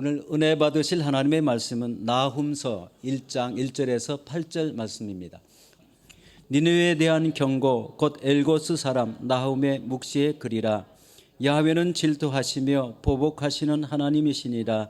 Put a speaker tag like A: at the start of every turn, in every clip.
A: 오늘 은혜 받으실 하나님의 말씀은 나훔서 1장 1절에서 8절 말씀입니다. 니느웨에 대한 경고 곧 엘고스 사람 나훔의 묵시의 글이라. 야훼는 질투하시며 보복하시는 하나님이시니라.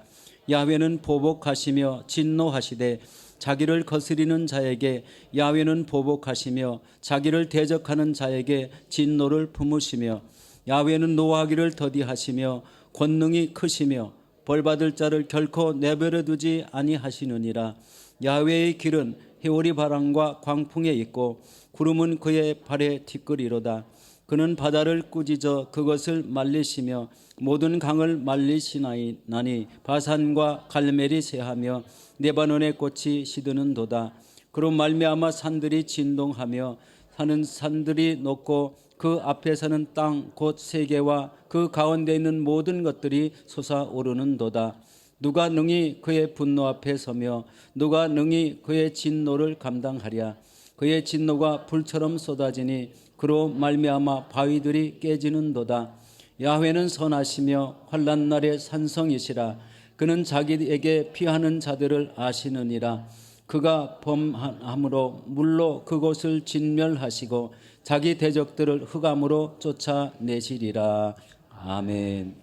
A: 야훼는 보복하시며 진노하시되 자기를 거스리는 자에게 야훼는 보복하시며 자기를 대적하는 자에게 진노를 품으시며 야훼는 노하기를 더디하시며 권능이 크시며 벌받을 자를 결코 내버려 두지 아니하시느니라. 야훼의 길은 해오리 바람과 광풍에 있고 구름은 그의 발에 티끌이로다. 그는 바다를 꾸짖어 그것을 말리시며 모든 강을 말리시나니 바산과 갈멜이 새하며 레바논의 꽃이 시드는도다. 그로 말미암아 산들이 진동하며 사는 산들이 녹고 그 앞에 사는 땅 곧 세계와 그 가운데 있는 모든 것들이 솟아오르는도다. 누가 능히 그의 분노 앞에 서며 누가 능히 그의 진노를 감당하랴. 그의 진노가 불처럼 쏟아지니 그로 말미암아 바위들이 깨지는도다. 야훼는 선하시며 환난 날의 산성이시라. 그는 자기에게 피하는 자들을 아시느니라. 그가 범함으로 물로 그곳을 진멸하시고 자기 대적들을 흑암으로 쫓아내시리라. 아멘.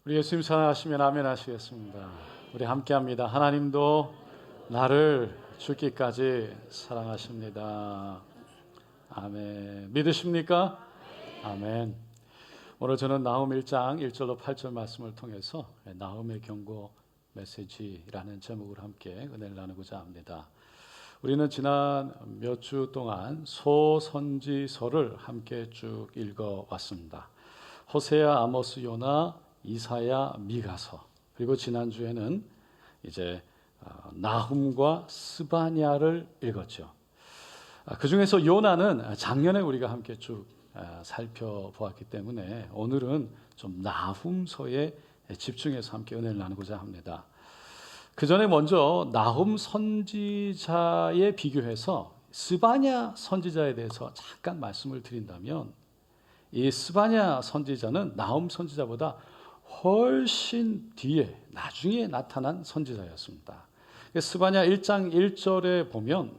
B: 우리 예수님 사랑하시면 아멘 하시겠습니다. 우리 함께합니다. 하나님도 나를 죽기까지 사랑하십니다. 아멘. 믿으십니까? 아멘. 오늘 저는 나훔 1장 1절로 8절 말씀을 통해서 나훔의 경고 메시지라는 제목으로 함께 은혜를 나누고자 합니다. 우리는 지난 몇 주 동안 소선지서를 함께 쭉 읽어왔습니다. 호세아, 아모스, 요나, 이사야, 미가서, 그리고 지난주에는 이제 나훔과 스바냐를 읽었죠. 그 중에서 요나는 작년에 우리가 함께 쭉 살펴보았기 때문에 오늘은 좀 나훔서에 집중해서 함께 은혜를 나누고자 합니다. 그 전에 먼저 나훔 선지자에 비교해서 스바냐 선지자에 대해서 잠깐 말씀을 드린다면, 이 스바냐 선지자는 나훔 선지자보다 훨씬 뒤에 나중에 나타난 선지자였습니다. 스바냐 1장 1절에 보면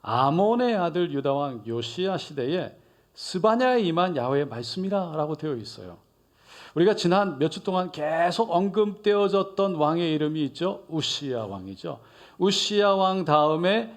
B: 아몬의 아들 유다왕 요시야 시대에 스바냐에 임한 야훼의 말씀이라 라고 되어 있어요. 우리가 지난 몇 주 동안 계속 언급되어졌던 왕의 이름이 있죠. 우시야 왕이죠. 우시야 왕 다음에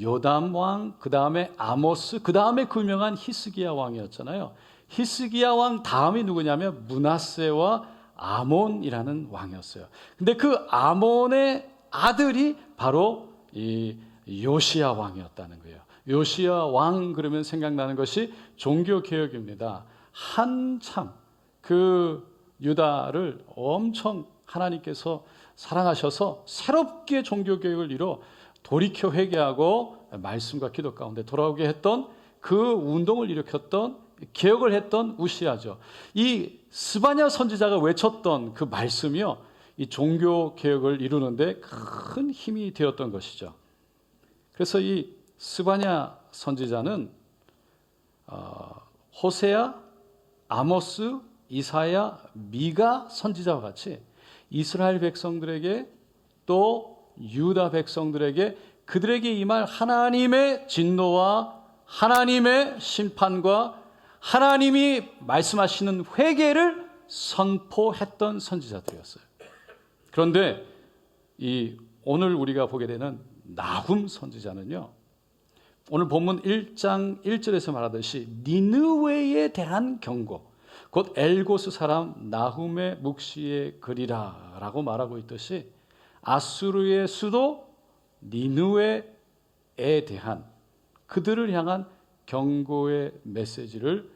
B: 요담 왕, 그 다음에 아모스, 그 다음에 그 유명한 히스기야 왕이었잖아요. 히스기야 왕 다음이 누구냐면 므낫세와 아몬이라는 왕이었어요. 근데 그 아몬의 아들이 바로 이 요시야 왕이었다는 거예요. 요시야 왕 그러면 생각나는 것이 종교개혁입니다. 한참 그 유다를 엄청 하나님께서 사랑하셔서 새롭게 종교개혁을 이뤄 돌이켜 회개하고 말씀과 기도 가운데 돌아오게 했던 그 운동을 일으켰던, 개혁을 했던 우시야죠. 이 스바냐 선지자가 외쳤던 그 말씀이요, 이 종교개혁을 이루는데 큰 힘이 되었던 것이죠. 그래서 이 스바냐 선지자는 호세아, 아모스, 이사야, 미가 선지자와 같이 이스라엘 백성들에게 또 유다 백성들에게 그들에게 임할 하나님의 진노와 하나님의 심판과 하나님이 말씀하시는 회개를 선포했던 선지자들이었어요. 그런데 오늘 우리가 보게 되는 나훔 선지자는요, 오늘 본문 1장 1절에서 말하듯이 니느웨에 대한 경고, 곧 엘고스 사람 나훔의 묵시의 글이라 라고 말하고 있듯이 아수르의 수도 니느웨에 대한 그들을 향한 경고의 메시지를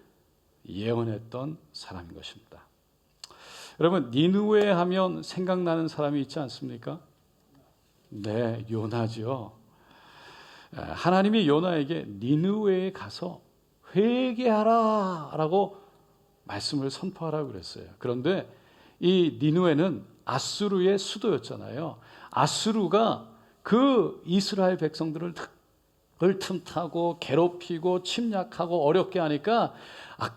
B: 예언했던 사람인 것입니다. 여러분, 니느웨 하면 생각나는 사람이 있지 않습니까? 네, 요나죠. 하나님이 요나에게 니느웨에 가서 회개하라 라고 말씀을 선포하라고 그랬어요. 그런데 이 니느웨는 아수르의 수도였잖아요. 아수르가 그 이스라엘 백성들을 틈타고 괴롭히고 침략하고 어렵게 하니까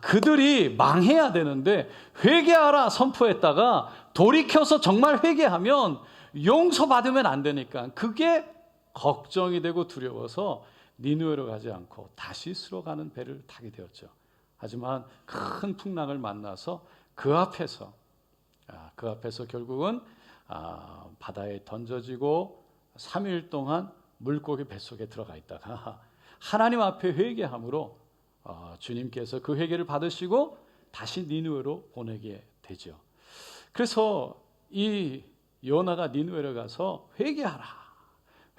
B: 그들이 망해야 되는데 회개하라 선포했다가 돌이켜서 정말 회개하면 용서받으면 안 되니까 그게 걱정이 되고 두려워서 니느웨로 가지 않고 다시스로 가는 배를 타게 되었죠. 하지만 큰 풍랑을 만나서 그 앞에서 결국은 바다에 던져지고 3일 동안 물고기 뱃속에 들어가 있다가 하나님 앞에 회개함으로 주님께서 그 회개를 받으시고 다시 니느웨로 보내게 되죠. 그래서 이 요나가 니느웨로 가서 회개하라.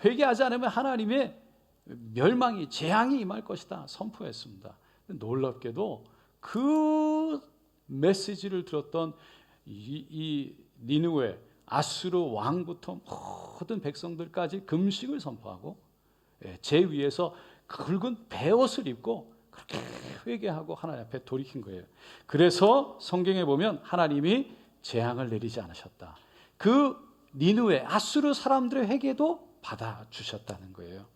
B: 회개하지 않으면 하나님의 멸망이 재앙이 임할 것이다 선포했습니다. 놀랍게도 그 메시지를 들었던 이 니느웨 아수르 왕부터 모든 백성들까지 금식을 선포하고 제 위에서 굵은 베옷을 입고 그렇게 회개하고 하나님 앞에 돌이킨 거예요. 그래서 성경에 보면 하나님이 재앙을 내리지 않으셨다. 그 니느웨 아수르 사람들의 회개도 받아주셨다는 거예요.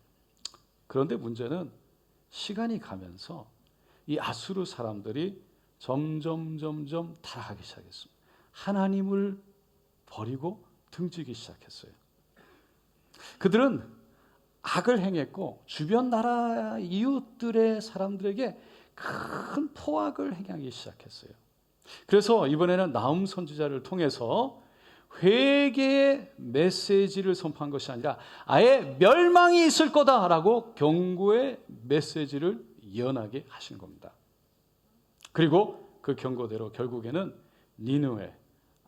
B: 그런데 문제는 시간이 가면서 이 아수르 사람들이 점점 타락하기 시작했습니다. 하나님을 버리고 등지기 시작했어요. 그들은 악을 행했고 주변 나라 이웃들의 사람들에게 큰 포악을 행하기 시작했어요. 그래서 이번에는 나훔 선지자를 통해서 회개의 메시지를 선포한 것이 아니라 아예 멸망이 있을 거다라고 경고의 메시지를 예언하게 하신 겁니다. 그리고 그 경고대로 결국에는 니느웨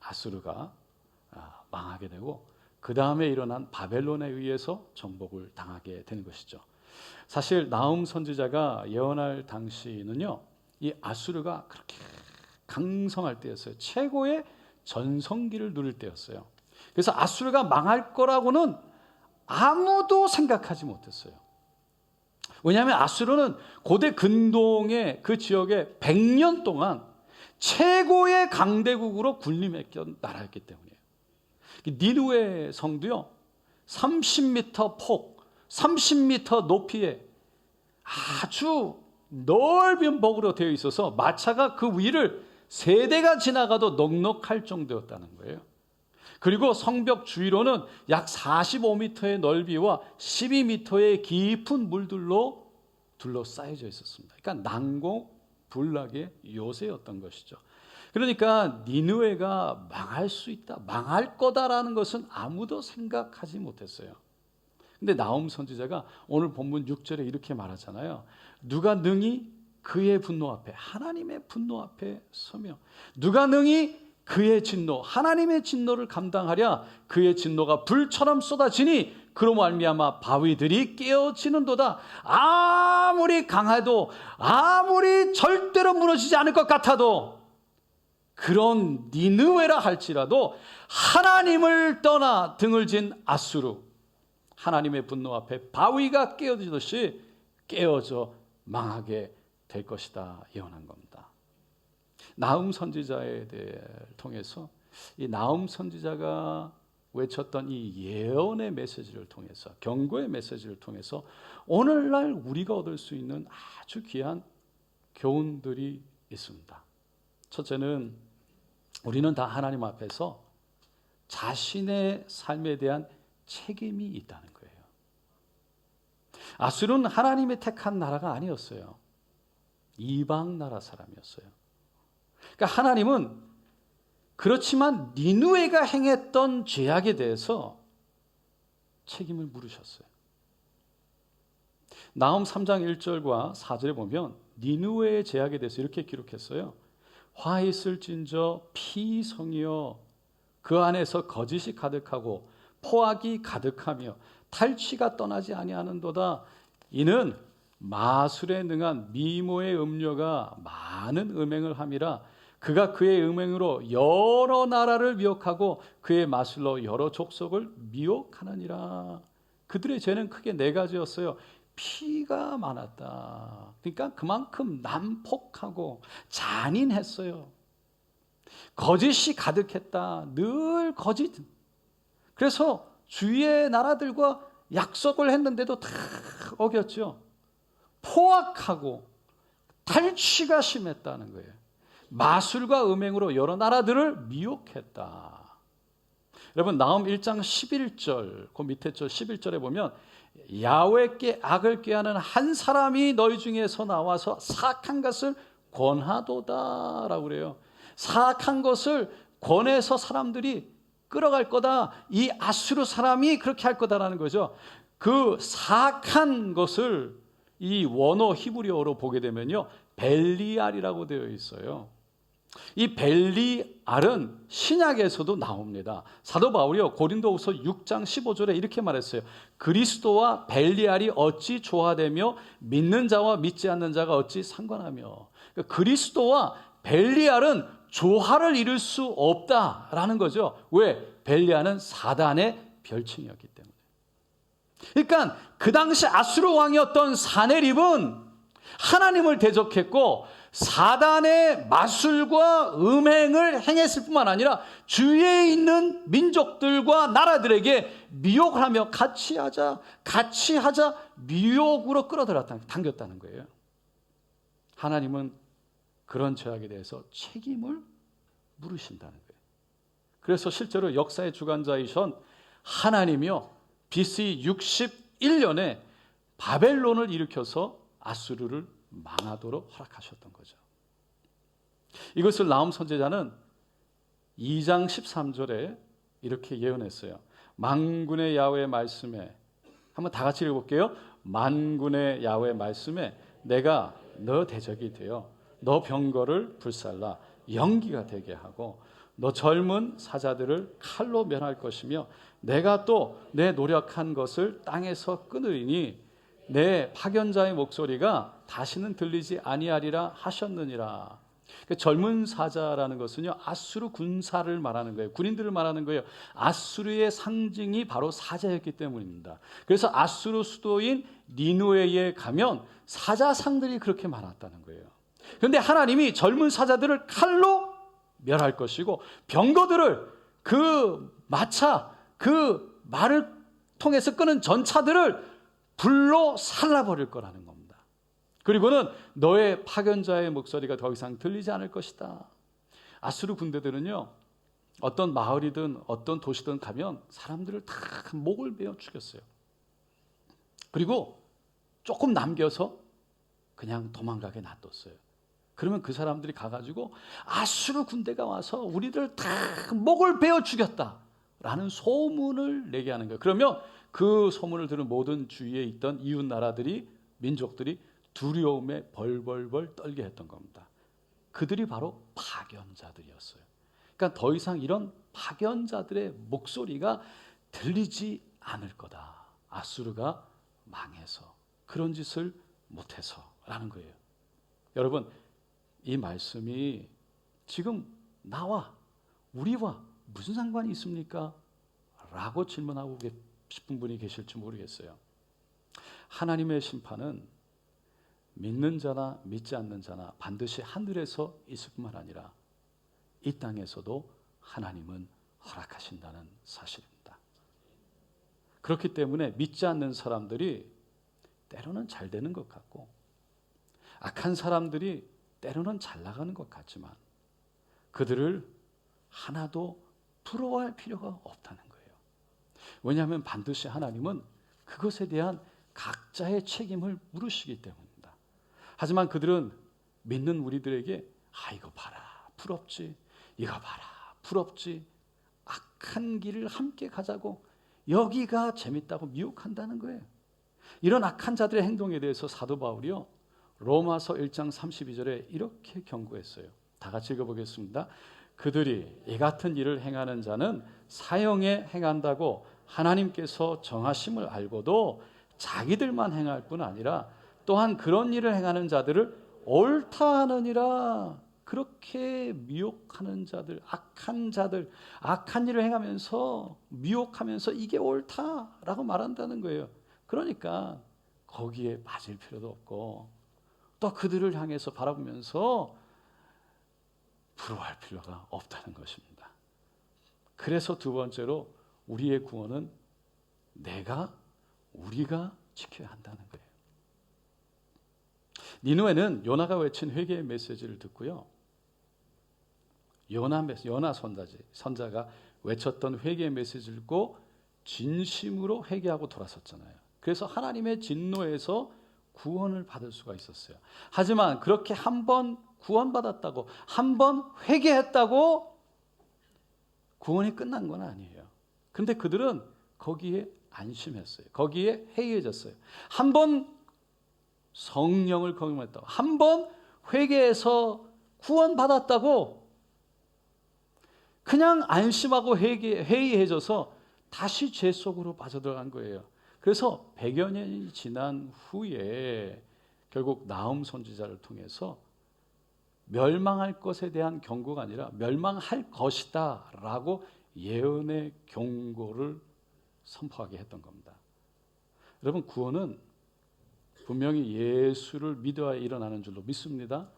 B: 아수르가 망하게 되고 그 다음에 일어난 바벨론에 의해서 정복을 당하게 되는 것이죠. 사실 나훔 선지자가 예언할 당시는요, 이 아수르가 그렇게 강성할 때였어요. 최고의 전성기를 누릴 때였어요. 그래서 아수르가 망할 거라고는 아무도 생각하지 못했어요. 왜냐하면 아수르는 고대 근동의 그 지역에 100년 동안 최고의 강대국으로 군림했던 나라였기 때문이에요. 니느웨 성도요, 30m 폭, 30m 높이에 아주 넓은 벽으로 되어 있어서 마차가 그 위를 세대가 지나가도 넉넉할 정도였다는 거예요. 그리고 성벽 주위로는 약 45m의 넓이와 12m의 깊은 물들로 둘러싸여져 있었습니다. 그러니까 난공불락의 요새였던 것이죠. 그러니까 니느웨가 망할 수 있다, 망할 거다라는 것은 아무도 생각하지 못했어요. 근데 나훔 선지자가 오늘 본문 6절에 이렇게 말하잖아요. 누가 능히 그의 분노 앞에, 하나님의 분노 앞에 서며 누가 능히 그의 진노, 하나님의 진노를 감당하랴. 그의 진노가 불처럼 쏟아지니 그로 말미암아 바위들이 깨어지는도다. 아무리 강해도, 아무리 절대로 무너지지 않을 것 같아도, 그런 니느웨라 할지라도 하나님을 떠나 등을 진 아수르, 하나님의 분노 앞에 바위가 깨어지듯이 깨어져 망하게 될 것이다 예언한 겁니다. 나훔 선지자에 대해 통해서 이 나훔 선지자가 외쳤던 이 예언의 메시지를 통해서, 경고의 메시지를 통해서 오늘날 우리가 얻을 수 있는 아주 귀한 교훈들이 있습니다. 첫째는 우리는 다 하나님 앞에서 자신의 삶에 대한 책임이 있다는 거예요. 아수르는 하나님의 택한 나라가 아니었어요. 이방 나라 사람이었어요. 그러니까 하나님은 그렇지만 니느웨가 행했던 죄악에 대해서 책임을 물으셨어요. 나훔 3장 1절과 4절에 보면 니느웨의 죄악에 대해서 이렇게 기록했어요. 화 있을진저 피성이여 그 안에서 거짓이 가득하고 포악이 가득하며 탈취가 떠나지 아니하는도다. 이는 마술에 능한 미모의 음녀가 많은 음행을 함이라. 그가 그의 음행으로 여러 나라를 미혹하고 그의 마술로 여러 족속을 미혹하느니라. 그들의 죄는 크게 4가지였어요. 피가 많았다. 그러니까 그만큼 난폭하고 잔인했어요. 거짓이 가득했다. 늘 거짓. 그래서 주위의 나라들과 약속을 했는데도 다 어겼죠. 포악하고 탈취가 심했다는 거예요. 마술과 음행으로 여러 나라들을 미혹했다. 여러분 나음 1장 11절 그 밑에 절 11절에 보면 야훼께 악을 꾀하는 한 사람이 너희 중에서 나와서 사악한 것을 권하도다 라고 그래요. 사악한 것을 권해서 사람들이 끌어갈 거다. 이 아수르 사람이 그렇게 할 거다라는 거죠. 그 사악한 것을 이 원어 히브리어로 보게 되면요, 벨리알이라고 되어 있어요. 이 벨리알은 신약에서도 나옵니다. 사도 바울이요 고린도후서 6장 15절에 이렇게 말했어요. 그리스도와 벨리알이 어찌 조화되며 믿는 자와 믿지 않는 자가 어찌 상관하며. 그러니까 그리스도와 벨리알은 조화를 이룰 수 없다라는 거죠. 왜? 벨리알은 사단의 별칭이었기 때문에. 그러니까 그 당시 아수르 왕이었던 사네립은 하나님을 대적했고 사단의 마술과 음행을 행했을 뿐만 아니라 주위에 있는 민족들과 나라들에게 미혹을 하며 같이 하자 미혹으로 당겼다는 거예요. 하나님은 그런 죄악에 대해서 책임을 물으신다는 거예요. 그래서 실제로 역사의 주관자이신 하나님이요 BC 61년에 바벨론을 일으켜서 아수르를 망하도록 허락하셨던 거죠. 이것을 나움 선지자는 2장 13절에 이렇게 예언했어요. 만군의 야훼의 말씀에, 한번 다 같이 읽어볼게요. 만군의 야훼의 말씀에 내가 너 대적이 되어 너 병거를 불살라 연기가 되게 하고 너 젊은 사자들을 칼로 멸할 것이며 내가 또 내 노력한 것을 땅에서 끊으리니 내 파견자의 목소리가 다시는 들리지 아니하리라 하셨느니라. 그 젊은 사자라는 것은요 아수르 군사를 말하는 거예요. 군인들을 말하는 거예요. 아수르의 상징이 바로 사자였기 때문입니다. 그래서 아수르 수도인 니누에에 가면 사자상들이 그렇게 많았다는 거예요. 그런데 하나님이 젊은 사자들을 칼로 멸할 것이고 병거들을 그 마차 그 말을 통해서 끄는 전차들을 불로 살라버릴 거라는 겁니다. 그리고는 너의 파견자의 목소리가 더 이상 들리지 않을 것이다. 아수르 군대들은요 어떤 마을이든 어떤 도시든 가면 사람들을 다 목을 베어 죽였어요. 그리고 조금 남겨서 그냥 도망가게 놔뒀어요. 그러면 그 사람들이 가가지고 아수르 군대가 와서 우리들 다 목을 베어 죽였다라는 소문을 내게 하는 거예요. 그러면 그 소문을 들은 모든 주위에 있던 이웃 나라들이 민족들이 두려움에 벌벌벌 떨게 했던 겁니다. 그들이 바로 파견자들이었어요. 그러니까 더 이상 이런 파견자들의 목소리가 들리지 않을 거다. 아수르가 망해서 그런 짓을 못해서라는 거예요. 여러분 이 말씀이 지금 나와 우리와 무슨 상관이 있습니까? 라고 질문하고 싶은 분이 계실지 모르겠어요. 하나님의 심판은 믿는 자나 믿지 않는 자나 반드시 하늘에서 있을 뿐만 아니라 이 땅에서도 하나님은 허락하신다는 사실입니다. 그렇기 때문에 믿지 않는 사람들이 때로는 잘 되는 것 같고 악한 사람들이 때로는 잘 나가는 것 같지만 그들을 하나도 부러워할 필요가 없다는 거예요. 왜냐하면 반드시 하나님은 그것에 대한 각자의 책임을 물으시기 때문입니다. 하지만 그들은 믿는 우리들에게 이거 봐라 부럽지, 이거 봐라 부럽지, 악한 길을 함께 가자고 여기가 재밌다고 미혹한다는 거예요. 이런 악한 자들의 행동에 대해서 사도 바울이요 로마서 1장 32절에 이렇게 경고했어요. 다 같이 읽어보겠습니다. 그들이 이 같은 일을 행하는 자는 사형에 행한다고 하나님께서 정하심을 알고도 자기들만 행할 뿐 아니라 또한 그런 일을 행하는 자들을 옳다 하느니라. 그렇게 미혹하는 자들, 악한 일을 행하면서 미혹하면서 이게 옳다라고 말한다는 거예요. 그러니까 거기에 빠질 필요도 없고 또 그들을 향해서 바라보면서 부러워할 필요가 없다는 것입니다. 그래서 두 번째로 우리의 구원은 우리가 지켜야 한다는 거예요. 니느웨는 요나가 외친 회개의 메시지를 듣고요 요나 선자가 외쳤던 회개의 메시지를 읽고 진심으로 회개하고 돌아섰잖아요. 그래서 하나님의 진노에서 구원을 받을 수가 있었어요. 하지만 그렇게 한 번 구원받았다고, 한 번 회개했다고 구원이 끝난 건 아니에요. 그런데 그들은 거기에 안심했어요. 거기에 해이해졌어요. 한 번 성령을 경험했다고, 한 번 회개해서 구원받았다고 그냥 안심하고 해이해져서 다시 죄 속으로 빠져들어간 거예요. 그래서 100여 년이 지난 후에 결국 나훔 선지자를 통해서 멸망할 것에 대한 경고가 아니라 멸망할 것이다 라고 예언의 경고를 선포하게 했던 겁니다. 여러분, 구원은 분명히 예수를 믿어야 일어나는 줄로 믿습니다.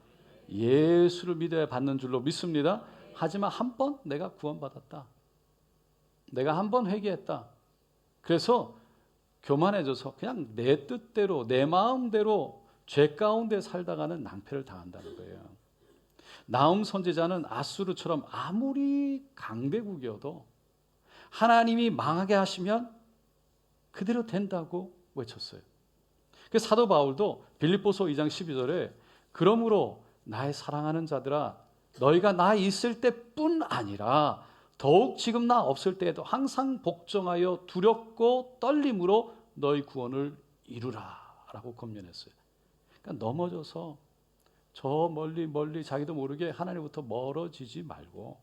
B: 예수를 믿어야 받는 줄로 믿습니다. 하지만 한 번 내가 구원받았다, 내가 한 번 회개했다, 그래서 교만해져서 그냥 내 뜻대로 내 마음대로 죄 가운데 살다가는 낭패를 당한다는 거예요. 나훔 선지자는 아수르처럼 아무리 강대국이어도 하나님이 망하게 하시면 그대로 된다고 외쳤어요. 그래서 사도 바울도 빌립보서 2장 12절에 그러므로 나의 사랑하는 자들아, 너희가 나 있을 때뿐 아니라 더욱 지금 나 없을 때에도 항상 복종하여 두렵고 떨림으로 너희 구원을 이루라 라고 권면했어요. 그러니까 넘어져서 저 멀리 자기도 모르게 하나님부터 멀어지지 말고,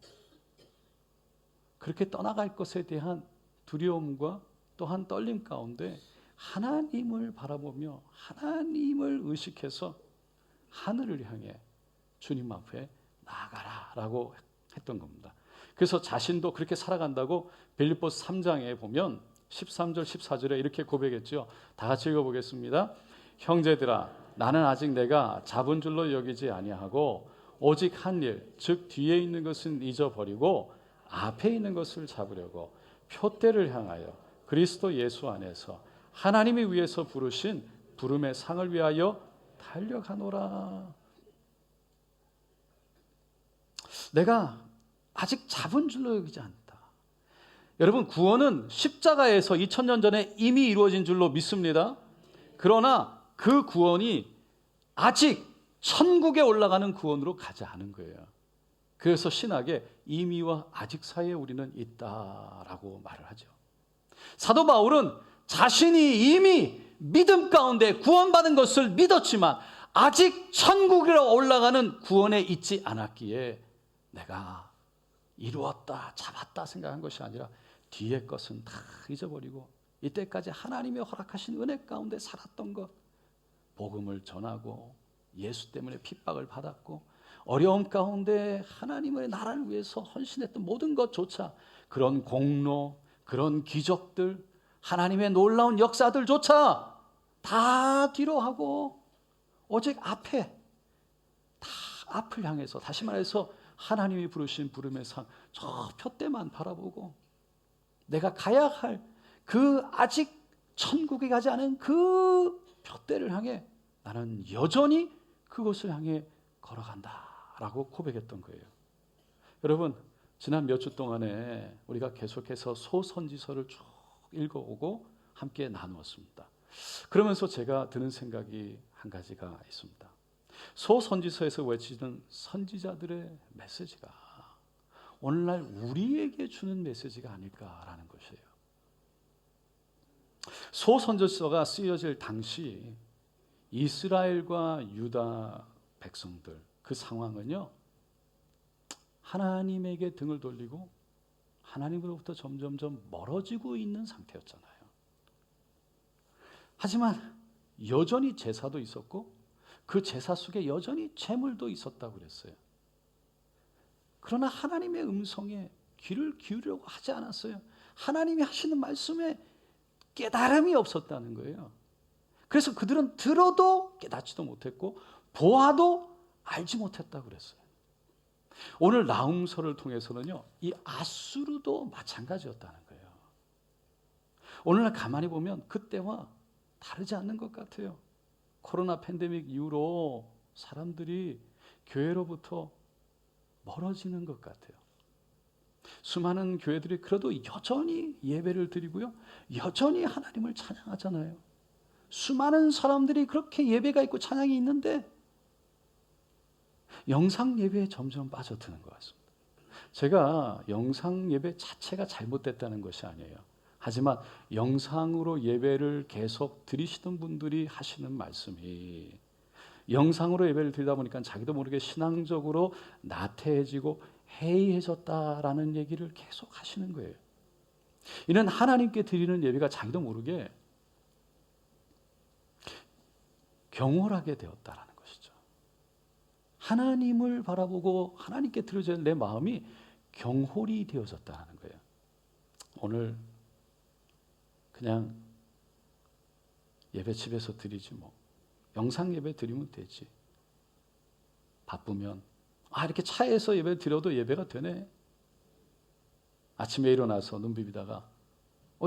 B: 그렇게 떠나갈 것에 대한 두려움과 또한 떨림 가운데 하나님을 바라보며 하나님을 의식해서 하늘을 향해 주님 앞에 나아가라 라고 했던 겁니다. 그래서 자신도 그렇게 살아간다고 빌립보서 3장에 보면 13절 14절에 이렇게 고백했죠. 다 같이 읽어보겠습니다. 형제들아, 나는 아직 내가 잡은 줄로 여기지 아니하고 오직 한 일, 즉 뒤에 있는 것은 잊어버리고 앞에 있는 것을 잡으려고 표대를 향하여 그리스도 예수 안에서 하나님이 위에서 부르신 부름의 상을 위하여 달려가노라. 내가 아직 잡은 줄로 여기지 않다. 여러분, 구원은 십자가에서 2000년 전에 이미 이루어진 줄로 믿습니다. 그러나 그 구원이 아직 천국에 올라가는 구원으로 가지 않은 거예요. 그래서 신학에 이미와 아직 사이에 우리는 있다라고 말을 하죠. 사도 바울은 자신이 이미 믿음 가운데 구원받은 것을 믿었지만 아직 천국으로 올라가는 구원에 있지 않았기에 내가 이루었다, 잡았다 생각한 것이 아니라 뒤의 것은 다 잊어버리고 이때까지 하나님이 허락하신 은혜 가운데 살았던 것, 복음을 전하고 예수 때문에 핍박을 받았고 어려움 가운데 하나님의 나라를 위해서 헌신했던 모든 것조차, 그런 공로, 그런 기적들, 하나님의 놀라운 역사들조차 다 뒤로 하고 오직 앞에, 다 앞을 향해서, 다시 말해서 하나님이 부르신 부름의 상, 저 표대만 바라보고 내가 가야 할 그 아직 천국에 가지 않은 그 표대를 향해 나는 여전히 그곳을 향해 걸어간다라고 고백했던 거예요. 여러분, 지난 몇 주 동안에 우리가 계속해서 소선지서를 쭉 읽어오고 함께 나누었습니다. 그러면서 제가 드는 생각이 한 가지가 있습니다. 소선지서에서 외치는 선지자들의 메시지가 오늘날 우리에게 주는 메시지가 아닐까라는 것이에요. 소선지서가 쓰여질 당시 이스라엘과 유다 백성들, 그 상황은요, 하나님에게 등을 돌리고 하나님으로부터 점점점 멀어지고 있는 상태였잖아요. 하지만 여전히 제사도 있었고 그 제사 속에 여전히 제물도 있었다고 그랬어요. 그러나 하나님의 음성에 귀를 기울이려고 하지 않았어요. 하나님이 하시는 말씀에 깨달음이 없었다는 거예요. 그래서 그들은 들어도 깨닫지도 못했고 보아도 알지 못했다고 그랬어요. 오늘 나훔서를 통해서는요, 이 아수르도 마찬가지였다는 거예요. 오늘날 가만히 보면 그때와 다르지 않는 것 같아요. 코로나 팬데믹 이후로 사람들이 교회로부터 멀어지는 것 같아요. 수많은 교회들이 그래도 여전히 예배를 드리고요. 여전히 하나님을 찬양하잖아요. 수많은 사람들이 그렇게 예배가 있고 찬양이 있는데 영상 예배에 점점 빠져드는 것 같습니다. 제가 영상 예배 자체가 잘못됐다는 것이 아니에요. 하지만 영상으로 예배를 계속 드리시는 분들이 하시는 말씀이 영상으로 예배를 드리다 보니까 자기도 모르게 신앙적으로 나태해지고 해이해졌다라는 얘기를 계속 하시는 거예요. 이는 하나님께 드리는 예배가 자기도 모르게 경홀하게 되었다라는 것이죠. 하나님을 바라보고 하나님께 드려야 내 마음이 경홀이 되어졌다는 거예요. 오늘 그냥 예배 집에서 드리지 뭐. 영상 예배 드리면 되지. 바쁘면 이렇게 차에서 예배 드려도 예배가 되네. 아침에 일어나서 눈 비비다가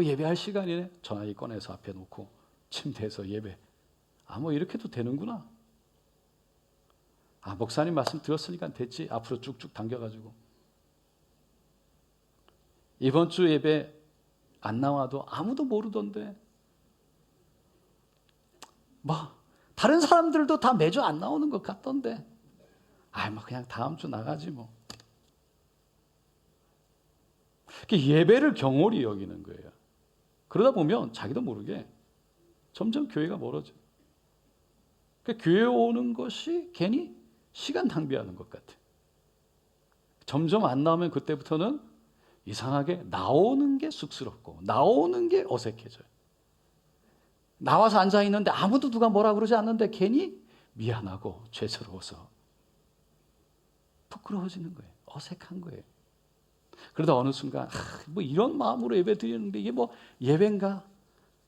B: 예배할 시간이네. 전화기 꺼내서 앞에 놓고 침대에서 예배. 뭐 이렇게도 되는구나. 목사님 말씀 들었으니까 됐지. 앞으로 쭉쭉 당겨가지고. 이번 주 예배 안 나와도 아무도 모르던데. 다른 사람들도 다 매주 안 나오는 것 같던데. 그냥 다음 주 나가지 뭐. 예배를 경홀히 여기는 거예요. 그러다 보면 자기도 모르게 점점 교회가 멀어져. 교회 오는 것이 괜히 시간 낭비하는 것 같아. 점점 안 나오면 그때부터는 이상하게 나오는 게 쑥스럽고 나오는 게 어색해져요. 나와서 앉아있는데 아무도 누가 뭐라 그러지 않는데 괜히 미안하고 죄스러워서 부끄러워지는 거예요. 어색한 거예요. 그러다 어느 순간 이런 마음으로 예배 드리는데 이게 예배인가?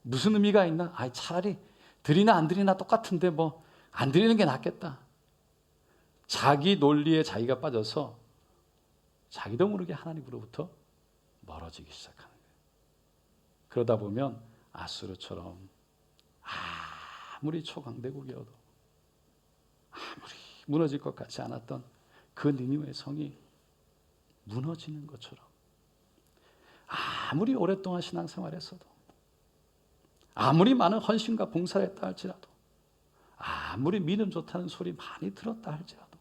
B: 무슨 의미가 있나? 차라리 드리나 안 드리나 똑같은데 안 드리는 게 낫겠다. 자기 논리에 자기가 빠져서 자기도 모르게 하나님으로부터 멀어지기 시작하는 거예요. 그러다 보면 아수르처럼 아무리 초강대국이어도 아무리 무너질 것 같지 않았던 그 니느웨 성이 무너지는 것처럼 아무리 오랫동안 신앙생활했어도 아무리 많은 헌신과 봉사를 했다 할지라도 아무리 믿음 좋다는 소리 많이 들었다 할지라도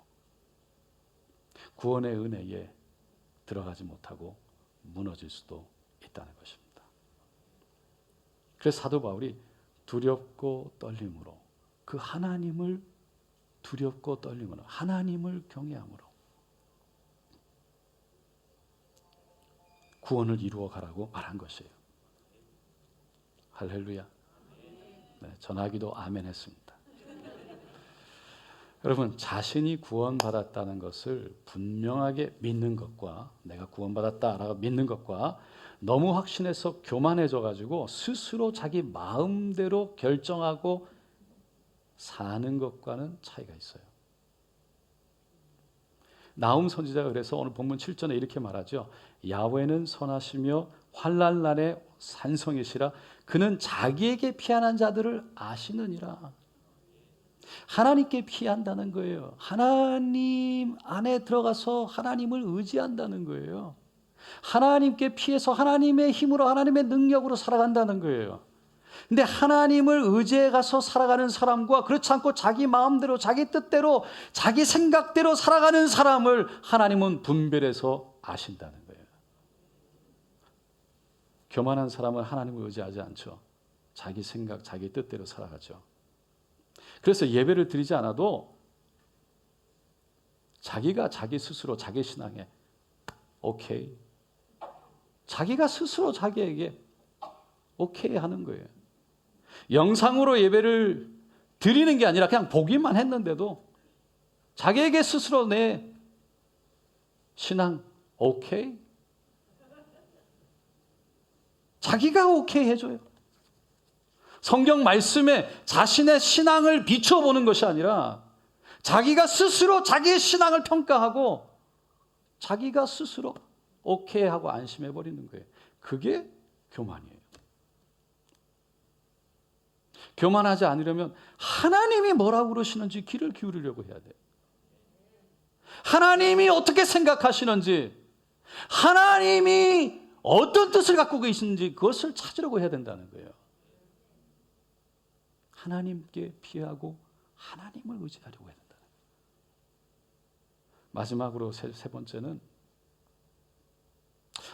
B: 구원의 은혜에 들어가지 못하고 무너질 수도 있다는 것입니다. 그래서 사도 바울이 두렵고 떨림으로 그 하나님을 두렵고 떨림으로 하나님을 경외함으로 구원을 이루어 가라고 말한 것이에요. 할렐루야. 네, 전화기도 아멘 했습니다. 여러분, 자신이 구원받았다는 것을 분명하게 믿는 것과 내가 구원받았다라고 믿는 것과 너무 확신해서 교만해져 가지고 스스로 자기 마음대로 결정하고 사는 것과는 차이가 있어요. 나훔 선지자가 그래서 오늘 본문 7절에 이렇게 말하죠. 야훼는 선하시며 환난 날에 산성이시라. 그는 자기에게 피한한 자들을 아시느니라. 하나님께 피한다는 거예요. 하나님 안에 들어가서 하나님을 의지한다는 거예요. 하나님께 피해서 하나님의 힘으로 하나님의 능력으로 살아간다는 거예요. 근데 하나님을 의지해 가서 살아가는 사람과 그렇지 않고 자기 마음대로 자기 뜻대로 자기 생각대로 살아가는 사람을 하나님은 분별해서 아신다는 거예요. 교만한 사람은 하나님을 의지하지 않죠. 자기 생각, 자기 뜻대로 살아가죠. 그래서 예배를 드리지 않아도 자기가 자기 스스로 자기 신앙에 오케이. 자기가 스스로 자기에게 오케이 하는 거예요. 영상으로 예배를 드리는 게 아니라 그냥 보기만 했는데도 자기에게 스스로 내 신앙 오케이. 자기가 오케이 해줘요. 성경 말씀에 자신의 신앙을 비추어 보는 것이 아니라 자기가 스스로 자기의 신앙을 평가하고 자기가 스스로 오케이 하고 안심해 버리는 거예요. 그게 교만이에요. 교만하지 않으려면 하나님이 뭐라고 그러시는지 귀를 기울이려고 해야 돼요. 하나님이 어떻게 생각하시는지, 하나님이 어떤 뜻을 갖고 계시는지 그것을 찾으려고 해야 된다는 거예요. 하나님께 피하고 하나님을 의지하려고 해야 된다. 마지막으로 세 번째는,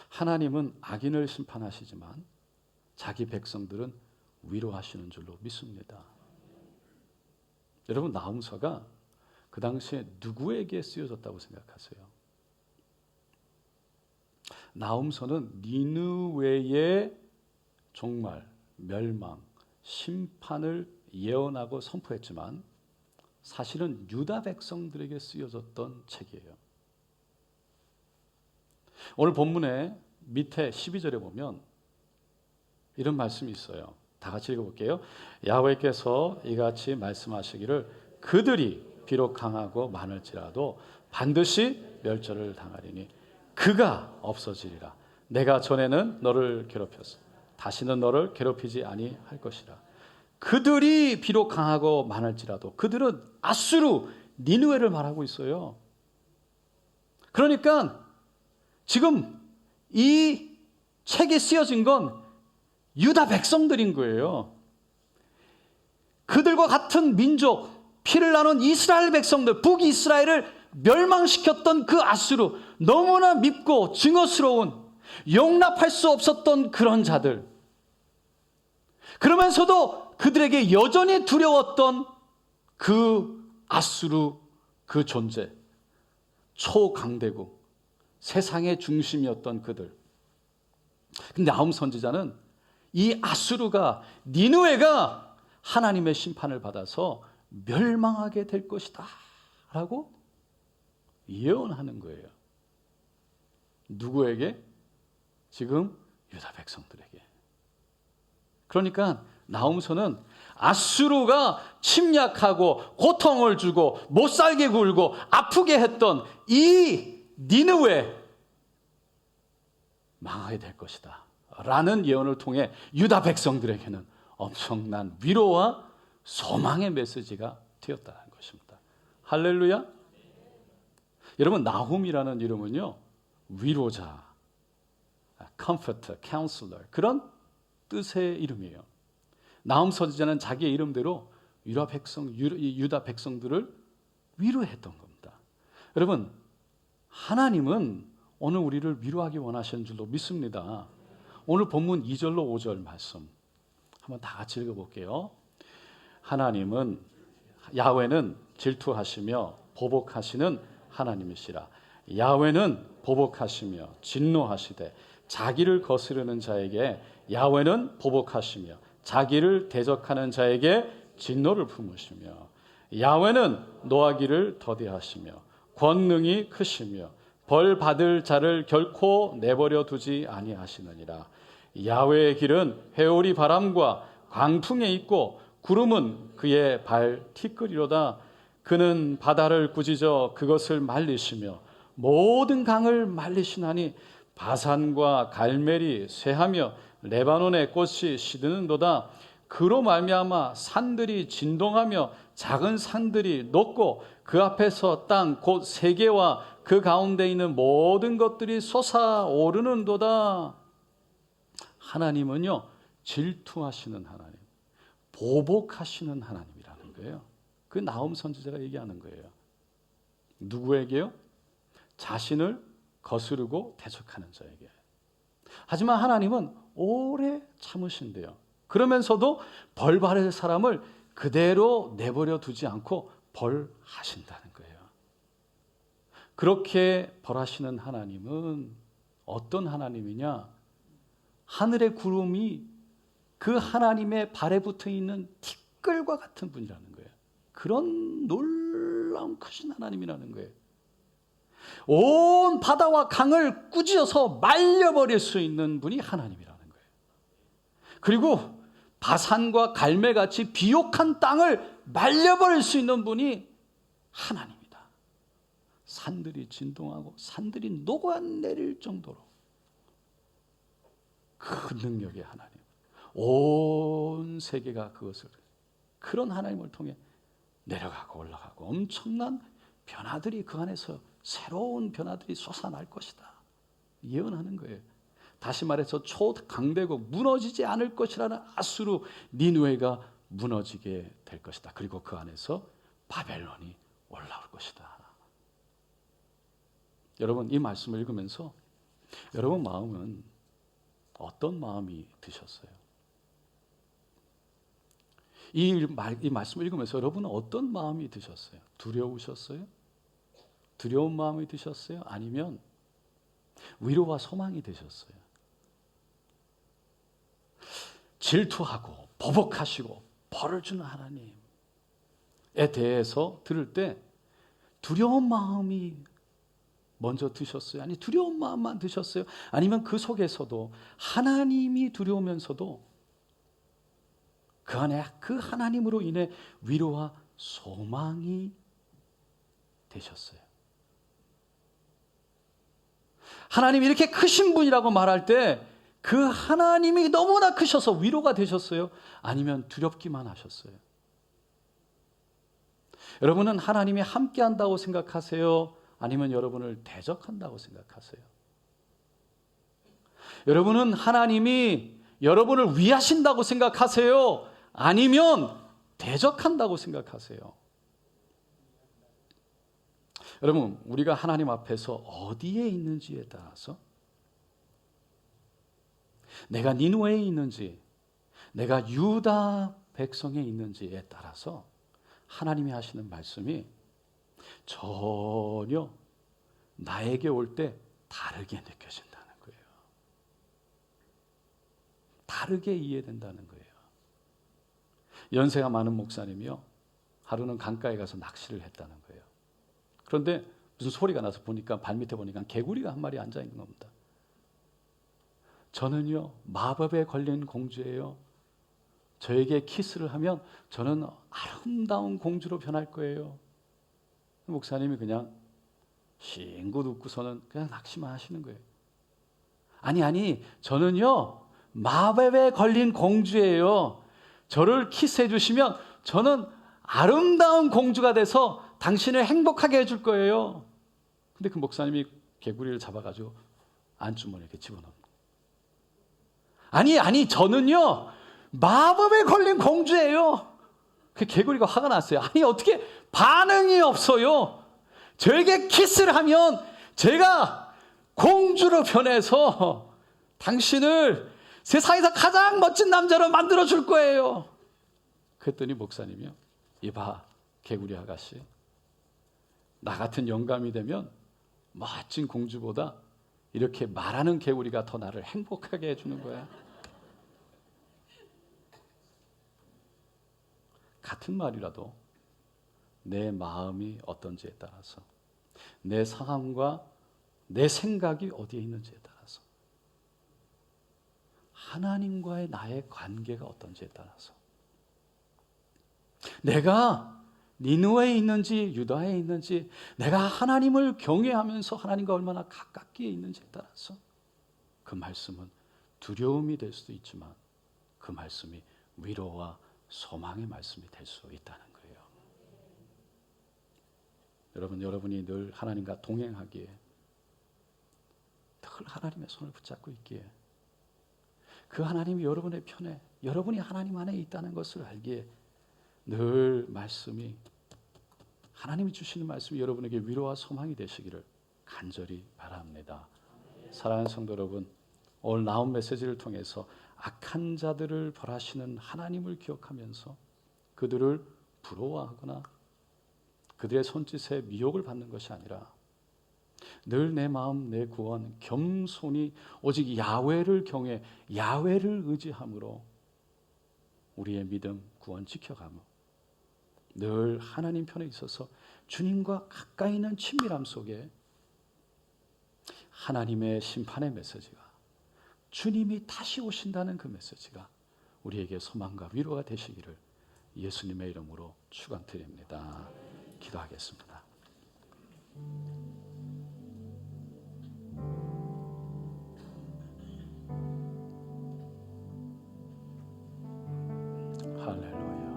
B: 하나님은 악인을 심판하시지만 자기 백성들은 위로하시는 줄로 믿습니다. 여러분, 나훔서가 그 당시에 누구에게 쓰여졌다고 생각하세요? 나훔서는 니느웨의 종말, 멸망, 심판을 예언하고 선포했지만 사실은 유다 백성들에게 쓰여졌던 책이에요. 오늘 본문의 밑에 12절에 보면 이런 말씀이 있어요. 다 같이 읽어볼게요. 야훼께서 이같이 말씀하시기를 그들이 비록 강하고 많을지라도 반드시 멸절을 당하리니 그가 없어지리라. 내가 전에는 너를 괴롭혔어. 다시는 너를 괴롭히지 아니할 것이라. 그들이 비록 강하고 많을지라도, 그들은 아수르, 니느웨를 말하고 있어요. 그러니까 지금 이 책에 쓰여진 건 유다 백성들인 거예요. 그들과 같은 민족, 피를 나눈 이스라엘 백성들, 북이스라엘을 멸망시켰던 그 아수르, 너무나 밉고 증오스러운, 용납할 수 없었던 그런 자들, 그러면서도 그들에게 여전히 두려웠던 그 아수르, 그 존재, 초강대국, 세상의 중심이었던 그들. 근데 나훔 선지자는 이 아수르가, 니느웨가 하나님의 심판을 받아서 멸망하게 될 것이다 라고 예언하는 거예요. 누구에게? 지금 유다 백성들에게. 그러니까 나훔서는 아수르가 침략하고 고통을 주고 못살게 굴고 아프게 했던 이 니느웨 망하게 될 것이다 라는 예언을 통해 유다 백성들에게는 엄청난 위로와 소망의 메시지가 되었다는 것입니다. 할렐루야. 여러분, 나훔이라는 이름은요, 위로자, comforter, counselor, 그런 뜻의 이름이에요. 나훔 선지자는 자기의 이름대로 유다 백성들을 위로했던 겁니다. 여러분, 하나님은 오늘 우리를 위로하기 원하시는 줄로 믿습니다. 오늘 본문 2절로 5절 말씀 한번 다 같이 읽어볼게요. 하나님은, 야훼는 질투하시며 보복하시는 하나님이시라. 야훼는 보복하시며 진노하시되 자기를 거스르는 자에게 야훼는 보복하시며 자기를 대적하는 자에게 진노를 품으시며 야훼는 노하기를 더디하시며 권능이 크시며 벌 받을 자를 결코 내버려 두지 아니하시느니라. 야훼의 길은 회오리 바람과 광풍에 있고 구름은 그의 발 티끌이로다. 그는 바다를 꾸짖어 그것을 말리시며 모든 강을 말리시나니 바산과 갈멜이 쇠하며 레바논의 꽃이 시드는도다. 그로 말미암아 산들이 진동하며 작은 산들이 녹고 그 앞에서 땅 곧 세계와 그 가운데 있는 모든 것들이 솟아오르는도다. 하나님은요, 질투하시는 하나님, 보복하시는 하나님이라는 거예요. 그 나훔 선지자가 얘기하는 거예요. 누구에게요? 자신을 거스르고 대적하는 자에게. 하지만 하나님은 오래 참으신대요. 그러면서도 벌 받을 사람을 그대로 내버려 두지 않고 벌하신다는 거예요. 그렇게 벌하시는 하나님은 어떤 하나님이냐? 하늘의 구름이 그 하나님의 발에 붙어 있는 티끌과 같은 분이라는 거예요. 그런 놀라운 크신 하나님이라는 거예요. 온 바다와 강을 꾸짖어서 말려버릴 수 있는 분이 하나님이라는 거예요. 그리고 바산과 갈매같이 비옥한 땅을 말려버릴 수 있는 분이 하나님이다. 산들이 진동하고 산들이 녹아내릴 정도로 그 능력의 하나님, 온 세계가 그것을, 그런 하나님을 통해 내려가고 올라가고 엄청난 변화들이 그 안에서 새로운 변화들이 솟아날 것이다. 예언하는 거예요. 다시 말해서 초강대국 무너지지 않을 것이라는 아수르 니느웨가 무너지게 될 것이다. 그리고 그 안에서 바벨론이 올라올 것이다. 여러분, 이 말씀을 읽으면서 여러분 마음은 어떤 마음이 드셨어요? 이 말씀을 읽으면서 여러분은 어떤 마음이 드셨어요? 두려우셨어요? 두려운 마음이 드셨어요? 아니면 위로와 소망이 되셨어요? 질투하고 보복하시고 벌을 주는 하나님에 대해서 들을 때 두려운 마음이 먼저 드셨어요? 아니 두려운 마음만 드셨어요? 아니면 그 속에서도 하나님이 두려우면서도 그 안에 그 하나님으로 인해 위로와 소망이 되셨어요? 하나님이 이렇게 크신 분이라고 말할 때 그 하나님이 너무나 크셔서 위로가 되셨어요? 아니면 두렵기만 하셨어요? 여러분은 하나님이 함께 한다고 생각하세요? 아니면 여러분을 대적한다고 생각하세요? 여러분은 하나님이 여러분을 위하신다고 생각하세요? 아니면 대적한다고 생각하세요? 여러분, 우리가 하나님 앞에서 어디에 있는지에 따라서, 내가 니느웨에 있는지 내가 유다 백성에 있는지에 따라서 하나님이 하시는 말씀이 전혀 나에게 올 때 다르게 느껴진다는 거예요. 다르게 이해된다는 거예요. 연세가 많은 목사님이요, 하루는 강가에 가서 낚시를 했다는 거예요. 그런데 무슨 소리가 나서 보니까, 발밑에 보니까 개구리가 한 마리 앉아 있는 겁니다. 저는요 마법에 걸린 공주예요. 저에게 키스를 하면 저는 아름다운 공주로 변할 거예요. 목사님이 그냥 싱긋 웃고서는 그냥 낚시만 하시는 거예요. 아니 저는요 마법에 걸린 공주예요. 저를 키스해 주시면 저는 아름다운 공주가 돼서 당신을 행복하게 해줄 거예요. 근데 그 목사님이 개구리를 잡아가지고 안주머니에 이렇게 집어넣는. 아니 저는요 마법에 걸린 공주예요. 그 개구리가 화가 났어요. 아니 어떻게 반응이 없어요? 저에게 키스를 하면 제가 공주로 변해서 당신을 세상에서 가장 멋진 남자로 만들어 줄 거예요. 그랬더니 목사님이요, 이봐 개구리 아가씨, 나 같은 영감이 되면 멋진 공주보다 이렇게 말하는 개구리가 더 나를 행복하게 해주는 거야. 같은 말이라도 내 마음이 어떤지에 따라서, 내 상황과 내 생각이 어디에 있는지에 따라서, 하나님과의 나의 관계가 어떤지에 따라서, 내가 니느웨에 있는지 유다에 있는지, 내가 하나님을 경외하면서 하나님과 얼마나 가깝게 있는지에 따라서 그 말씀은 두려움이 될 수도 있지만 그 말씀이 위로와 소망의 말씀이 될 수 있다는 거예요. 여러분이 늘 하나님과 동행하기에, 늘 하나님의 손을 붙잡고 있기에, 그 하나님이 여러분의 편에, 여러분이 하나님 안에 있다는 것을 알기에 늘 말씀이, 하나님이 주시는 말씀이 여러분에게 위로와 소망이 되시기를 간절히 바랍니다. 사랑하는 성도 여러분, 오늘 나온 메시지를 통해서 악한 자들을 벌하시는 하나님을 기억하면서 그들을 부러워하거나 그들의 손짓에 미혹을 받는 것이 아니라 늘 내 마음, 내 구원, 겸손히 오직 야훼를 경외, 야훼를 의지함으로 우리의 믿음, 구원 지켜가며 늘 하나님 편에 있어서 주님과 가까이 있는 친밀함 속에 하나님의 심판의 메시지가, 주님이 다시 오신다는 그 메시지가 우리에게 소망과 위로가 되시기를 예수님의 이름으로 축원드립니다. 기도하겠습니다. 할렐루야.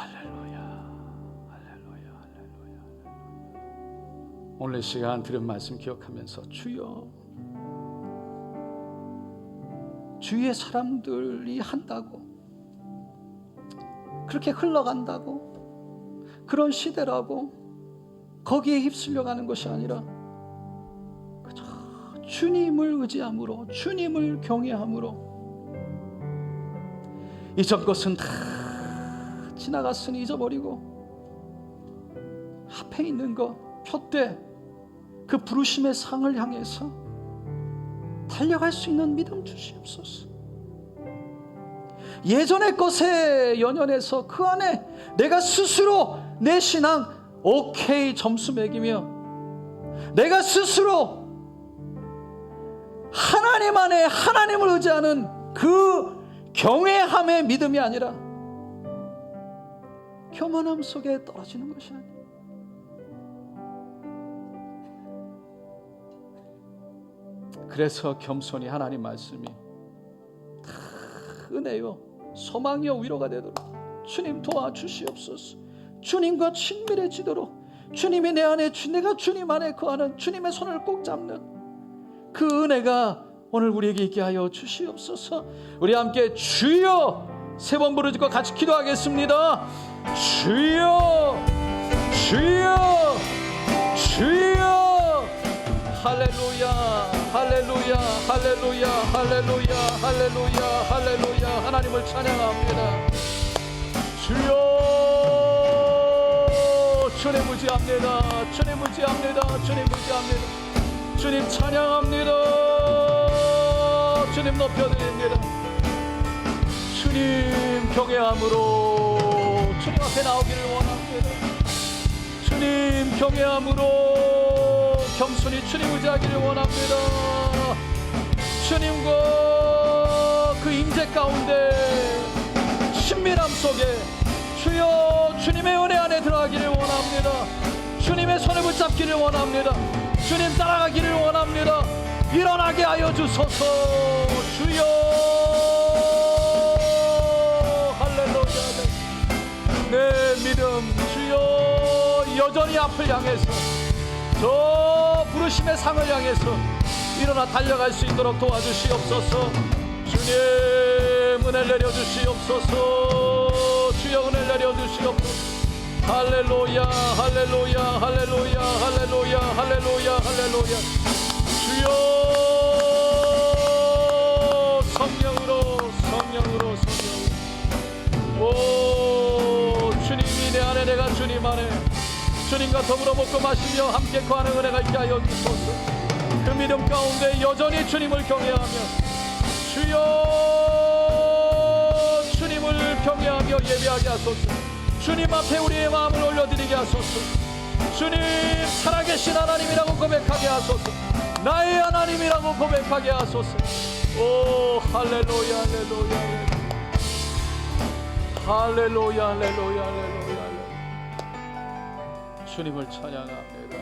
B: 할렐루야, 할렐루야, 할렐루야. 오늘 시간 들은 말씀 기억하면서 주여, 주위의 사람들이 한다고, 그렇게 흘러간다고, 그런 시대라고 거기에 휩쓸려가는 것이 아니라 그저 주님을 의지함으로, 주님을 경외함으로, 이전 것은 다 지나갔으니 잊어버리고 앞에 있는 것 푯되 그 부르심의 상을 향해서 달려갈 수 있는 믿음 주시옵소서. 예전의 것에 연연해서 그 안에 내가 스스로 내 신앙 오케이 점수 매기며 내가 스스로 하나님 안에 하나님을 의지하는 그 경외함의 믿음이 아니라 교만함 속에 떨어지는 것이 아니에요. 그래서 겸손히 하나님 말씀이 다 은혜요, 소망이요, 위로가 되도록 주님 도와주시옵소서. 주님과 친밀해지도록, 주님이 내 안에, 내가 주님 안에 거하는 주님의 손을 꼭 잡는 그 은혜가 오늘 우리에게 있게 하여 주시옵소서. 우리 함께 주여 세 번 부르짖고 같이 기도하겠습니다. 주여, 주여, 주여. 할렐루야, 할렐루야, 할렐루야, 할렐루야, 할렐루야, 할렐루야. 하나님을 찬양합니다. 주여, 주님 의지합니다. 주님 의지합니다. 주님 의지합니다. 주님 찬양합니다. 주님 높여드립니다. 주님 경외함으로 주님 앞에 나오기를 원합니다. 주님 경외함으로 겸손히 주님 의지하기를 원합니다. 주님과 그 임재 가운데 친밀함 속에 주여 주님의 은혜 안에 들어가기를 원합니다. 주님의 손을 붙잡기를 원합니다. 주님 따라가기를 원합니다. 일어나게 하여 주소서. 주여, 할렐루야. 내 믿음 주여, 여전히 앞을 향해서 저 부르심의 상을 향해서 일어나 달려갈 수 있도록 도와주시옵소서. 주님 은혜 내려주시옵소서. 주여 은혜 내려주시옵소서. 할렐루야, 할렐루야, 할렐루야, 할렐루야, 할렐루야, 할렐루야. 주여 성령으로, 성령으로, 성령으로. 오 주님이 내 안에, 내가 주님 안에, 주님과 더불어 먹고 마시며 함께 거하는 은혜가 있게 하여 주소서. 그 믿음 가운데 여전히 주님을 경외하며 주여 주님을 경외하며 예배하게 하소서. 주님 앞에 우리의 마음을 올려드리게 하소서. 주님 살아계신 하나님이라고 고백하게 하소서. 나의 하나님이라고 고백하게 하소서. 오 할렐루야, 할렐루야, 할렐루야, 할렐루야, 할렐루야. 주님을 찬양합니다.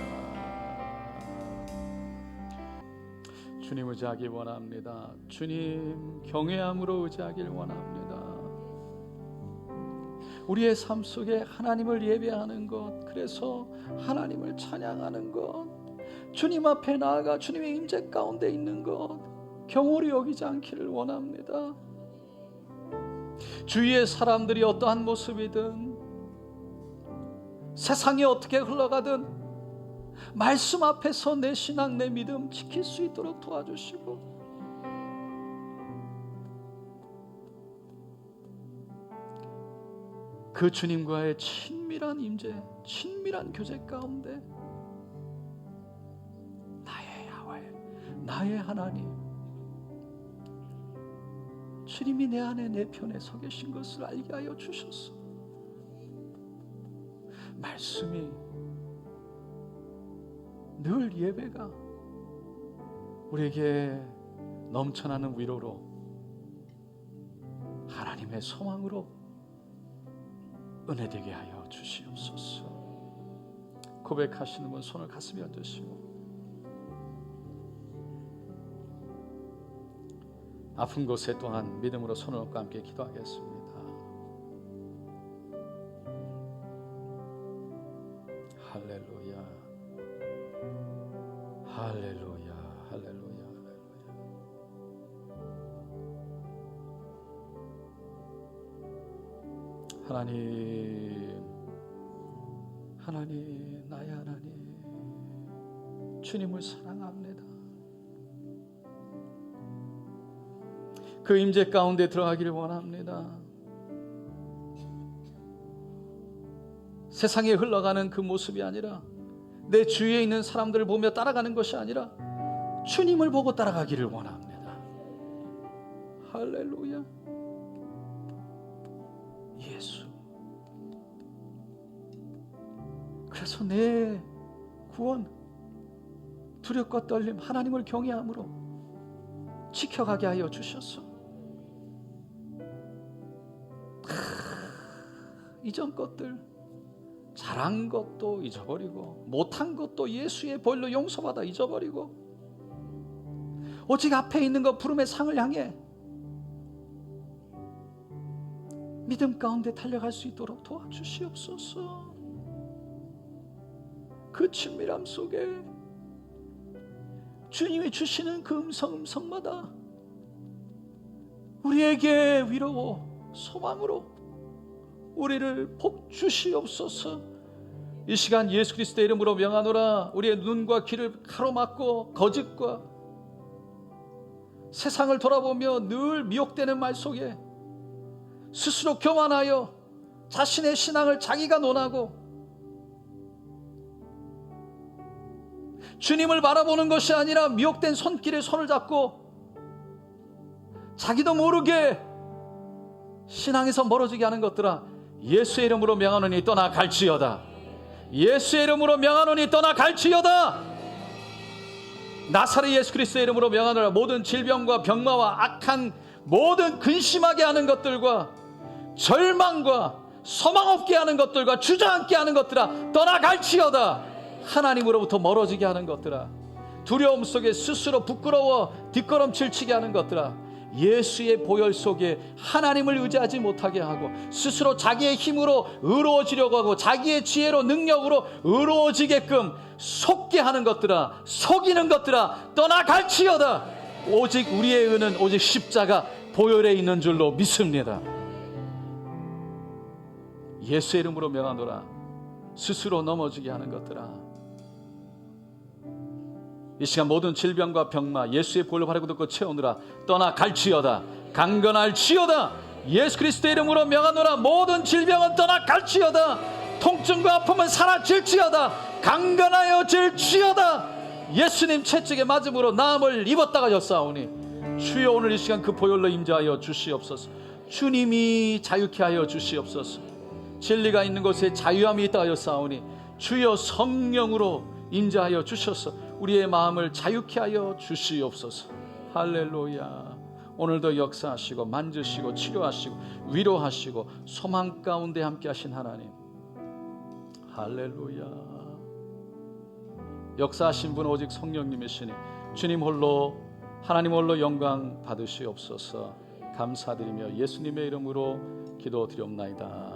B: 주님 의지하기 원합니다. 주님 경외함으로 의지하기를 원합니다. 우리의 삶 속에 하나님을 예배하는 것, 그래서 하나님을 찬양하는 것, 주님 앞에 나아가 주님의 임재 가운데 있는 것 경홀히 여기지 않기를 원합니다. 주위의 사람들이 어떠한 모습이든 세상이 어떻게 흘러가든 말씀 앞에서 내 신앙, 내 믿음 지킬 수 있도록 도와주시고, 그 주님과의 친밀한 임재, 친밀한 교제 가운데 나의 야훼, 나의 하나님, 주님이 내 안에, 내 편에 서 계신 것을 알게 하여 주셨소. 말씀이 늘 예배가 우리에게 넘쳐나는 위로로, 하나님의 소망으로 은혜되게 하여 주시옵소서. 고백하시는 분 손을 가슴에 얹으시고, 아픈 곳에 또한 믿음으로 손을 얹고 함께 기도하겠습니다. 할렐루야, 할렐루야, 할렐루야. 하나님, 나의 하나님, 주님을 사랑합니다. 그 임재 가운데 들어가기를 원합니다. 세상에 흘러가는 그 모습이 아니라, 내 주위에 있는 사람들을 보며 따라가는 것이 아니라 주님을 보고 따라가기를 원합니다. 할렐루야. 예수. 그래서 내 구원, 두렵고 떨림, 하나님을 경외함으로 지켜가게 하여 주셨소. 이전 것들, 잘한 것도 잊어버리고, 못한 것도 예수의 보혈로 용서받아 잊어버리고, 오직 앞에 있는 것, 부름의 상을 향해 믿음 가운데 달려갈 수 있도록 도와주시옵소서. 그 친밀함 속에 주님이 주시는 그 음성마다 우리에게 위로wo 소망으로 우리를 복 주시옵소서. 이 시간 예수 그리스도의 이름으로 명하노라. 우리의 눈과 귀를 가로막고 거짓과 세상을 돌아보며 늘 미혹되는 말 속에 스스로 교만하여 자신의 신앙을 자기가 논하고 주님을 바라보는 것이 아니라 미혹된 손길에 손을 잡고 자기도 모르게 신앙에서 멀어지게 하는 것들아, 예수의 이름으로 명하노니 떠나갈지어다. 예수의 이름으로 명하노니 떠나갈지어다. 나사렛 예수 그리스도의 이름으로 명하노라. 모든 질병과 병마와 악한 모든 근심하게 하는 것들과 절망과 소망 없게 하는 것들과 주저앉게 하는 것들아, 떠나갈지어다. 하나님으로부터 멀어지게 하는 것들아, 두려움 속에 스스로 부끄러워 뒷걸음질 치게 하는 것들아, 예수의 보혈 속에 하나님을 의지하지 못하게 하고 스스로 자기의 힘으로 의로워지려고 하고 자기의 지혜로 능력으로 의로워지게끔 속게 하는 것들아, 속이는 것들아, 떠나갈지어다. 오직 우리의 의는 오직 십자가 보혈에 있는 줄로 믿습니다. 예수의 이름으로 명하노라. 스스로 넘어지게 하는 것들아, 이 시간 모든 질병과 병마 예수의 보혈로 바르고 듣고 채우느라 떠나갈지어다. 강건할지어다. 예수 그리스도의 이름으로 명하노라. 모든 질병은 떠나갈지어다. 통증과 아픔은 사라질지어다. 강건하여질지어다. 예수님 채찍에 맞음으로 나음을 입었다가 였사오니 주여 오늘 이 시간 그 보혈로 임재하여 주시옵소서. 주님이 자유케 하여 주시옵소서. 진리가 있는 곳에 자유함이 있다 하였사오니 주여 성령으로 임재하여 주셔서 우리의 마음을 자유케 하여 주시옵소서. 할렐루야. 오늘도 역사하시고 만지시고 치료하시고 위로하시고 소망 가운데 함께 하신 하나님, 할렐루야. 역사하신 분은 오직 성령님이시니 주님 홀로, 하나님 홀로 영광 받으시옵소서. 감사드리며 예수님의 이름으로 기도드리옵나이다.